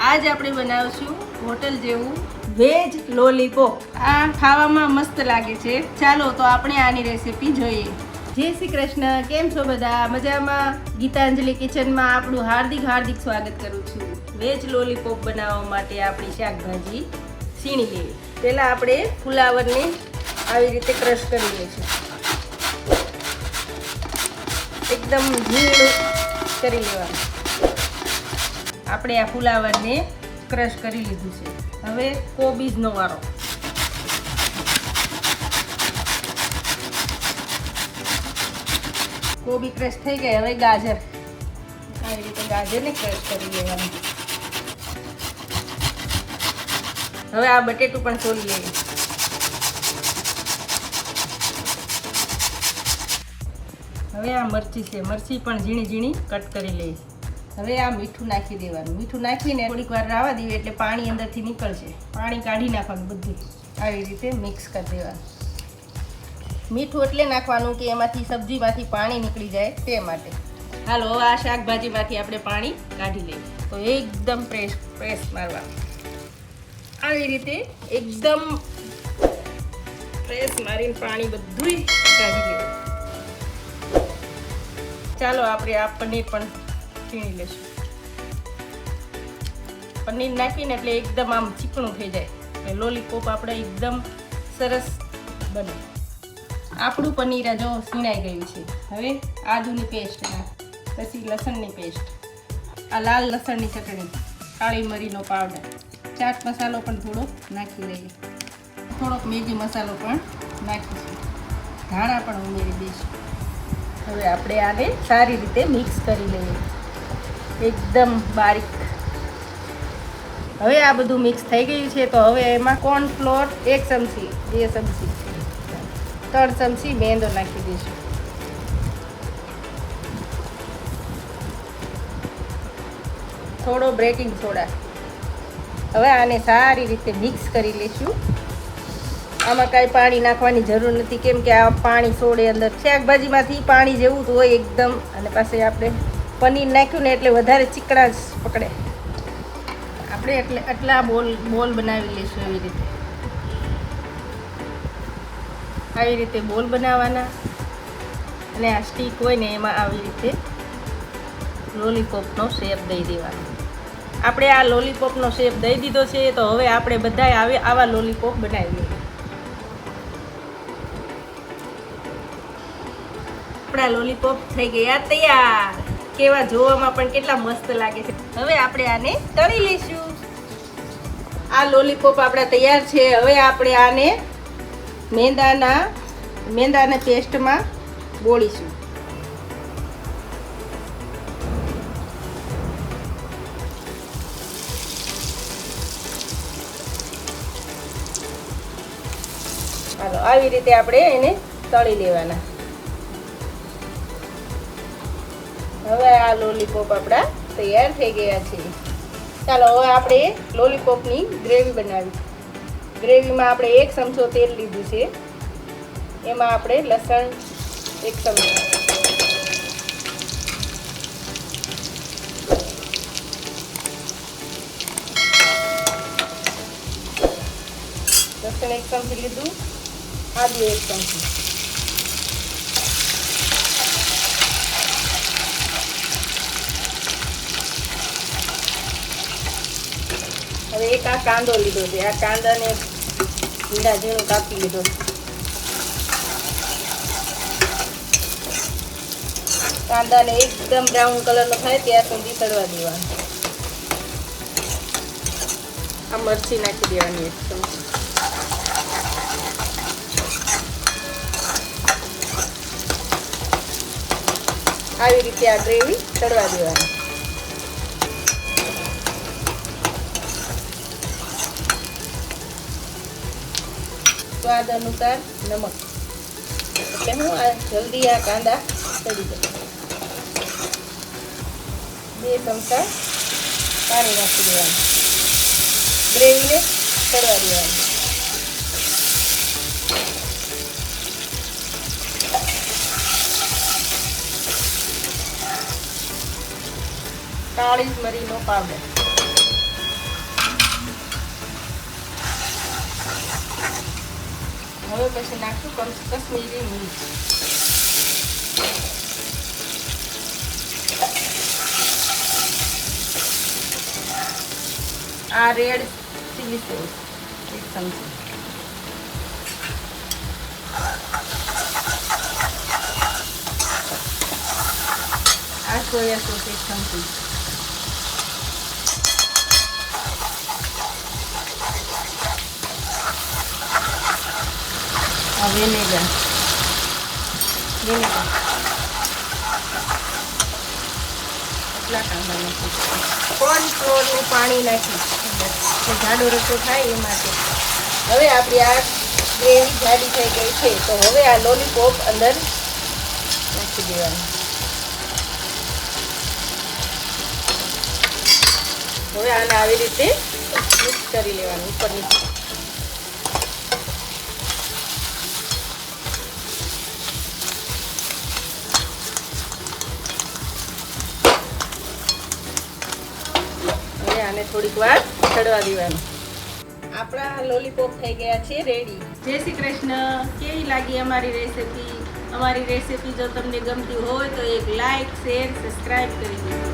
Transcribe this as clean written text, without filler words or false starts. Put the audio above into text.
આજ આપણે બનાવશું હોટલ જેવું વેજ લોલીપોપ. આ ખાવામાં મસ્ત લાગે છે. ચાલો તો આપણે આની રેસીપી જોઈએ. જય શ્રી કૃષ્ણ. કેમ છો બધા? મજામાં? ગીતાંજલિ કિચનમાં આપણું હાર્દિક સ્વાગત કરું છું. વેજ લોલીપોપ બનાવવા માટે આપણી શાકભાજી સીણી લેવી. પહેલાં આપણે ફુલાવરને આવી રીતે ક્રશ કરી લઈશું. એકદમ ઝીણું કરી લેવાનું. આપણે આ ફુલાવરને ક્રશ કરી લીધું છે. હવે કોબીજનો વારો. કોબી ક્રશ થઈ ગઈ. હવે ગાજર, આવી રીતે ગાજરને ક્રશ કરી લેવાનું. હવે આ બટેટું પણ સોલી લેવું. હવે આ મરચી છે, મરચી પણ ઝીણી કટ કરી લઈશ. હવે આ મીઠું નાખી દેવાનું. મીઠું નાખીને થોડીક વાર રાવા દઈએ એટલે પાણી અંદરથી નીકળશે. પાણી કાઢી નાખવાનું બધું. આવી રીતે મિક્સ કરી દેવાનું. મીઠું એટલે નાખવાનું કે એમાંથી સબ્જીમાંથી પાણી નીકળી જાય તે માટે. હાલો, આ શાકભાજીમાંથી આપણે પાણી કાઢી લઈએ. તો એકદમ પ્રેસ મારવાનું. આવી રીતે એકદમ પ્રેસ મારીને પાણી બધું કાઢી લેવાનું. ચાલો આપણે આ પનીર પણ છીણી લઈશું. પનીર નાખીને એટલે એકદમ આમ ચીકણું થઈ જાય. લોલીપોપ આપણે એકદમ સરસ બને. આપણું પનીર જો છીણાઈ ગયું છે. હવે આદુની પેસ્ટ નાખ, પછી લસણની પેસ્ટ, આ લાલ લસણની ચટણી, કાળી મરીનો પાવડર, ચાટ મસાલો પણ થોડો નાખી દઈએ. થોડોક મેગી મસાલો પણ નાખીશું. ધાણા પણ ઉમેરી દઈશું. હવે આપણે આને સારી રીતે મિક્સ કરી લઈએ, એકદમ બારીક. હવે આ બધું મિક્સ થઈ ગયું છે. તો હવે એમાં કોર્નફ્લોર 1 ચમચી, 2 ચમચી, 3 ચમચી મેંદો નાખી દઈશું. થોડો બેકિંગ સોડા. હવે આને સારી રીતે મિક્સ કરી લઈશું. આમાં કાંઈ પાણી નાખવાની જરૂર નથી, કેમ કે આ પાણી છોડે અંદર. શાકભાજીમાંથી પાણી જેવું જ હોય એકદમ. અને પાછું આપણે પનીર નાખ્યું ને એટલે વધારે ચીકણા જ પકડે. આપણે એટલે આટલા બોલ બનાવી લઈશું. આવી રીતે બોલ બનાવવાના. અને આ સ્ટીક હોય ને એમાં આવી રીતે લોલીપોપનો શેપ દઈ દેવાનો. આપણે આ લોલીપોપનો શેપ દઈ દીધો છે. તો હવે આપણે બધા આવા લોલીપોપ બનાવી લઈએ. આપણા લોલીપોપ થઈ ગયા તૈયાર. કેવા જોવામાં પણ કેટલા મસ્ત લાગે છે. હવે આપણે આને તળી લઈશું. આ લોલીપોપ આપણા તૈયાર છે. હવે આપણે આને મેંદાના પેસ્ટમાં બોળીશું. હાલો, આવી રીતે આપણે એને તળી લેવાના. હવે આ લોલીપોપ આપણા તૈયાર થઈ ગયા છે. ચાલો હવે આપણે લોલીપોપની ગ્રેવી બનાવી. ગ્રેવીમાં આપણે 1 ચમચો તેલ લીધું છે. એમાં આપણે લસણ 1 ચમચો, લસણ 1 ચમચી લીધું, આદુ 1 ચમચી. હવે એક આ કાંદો લીધો છે. આ કાંદાને ઝીણું કાપી લીધો છે. કાંદાને એકદમ બ્રાઉન કલરનો થાય ત્યાં સુધી તળવા દેવાનું. આ મરચી નાખી દેવાની 1 ચમચી. આવી રીતે આ ગ્રેવી તળવા દેવાની. સ્વાદ અનુસાર નમક. એટલે હું આ જલ્દી આ કાંદા તળી દઉં. 2 ચમચા પાણી નાખી દેવાનું. ગ્રેવીને તળવા દેવાની. કાળી મરીનો પાવડર, પછી નાખશું કશ્મીરી મિર્ચ. આ રેડ ચીલી સોસ 1 ચમચી. આ સોયા સોસ 1 ચમચી. આ વિનેગર. એટલા કાંદા નાખીશું. કોર્નફ્લોરનું પાણી નાખીશ જાડો રસો થાય એ માટે. હવે આપણી આ ગ્રેવી જાડી થઈ ગઈ છે તો હવે આ લોલીપોપ અંદર નાખી દેવાનું. હવે આને આવી રીતે મિક્સ કરી લેવાનું ઉપર નીચે. આને થોડીક વાર ચડવા દેવાનું. આપણા લોલીપોપ થઈ ગયા છે રેડી. જય શ્રી કૃષ્ણ. કેવી લાગી અમારી રેસીપી? અમારી રેસીપી જો તમને ગમતી હોય તો એક લાઈક, શેર, સબસ્ક્રાઈબ કરી દેજો.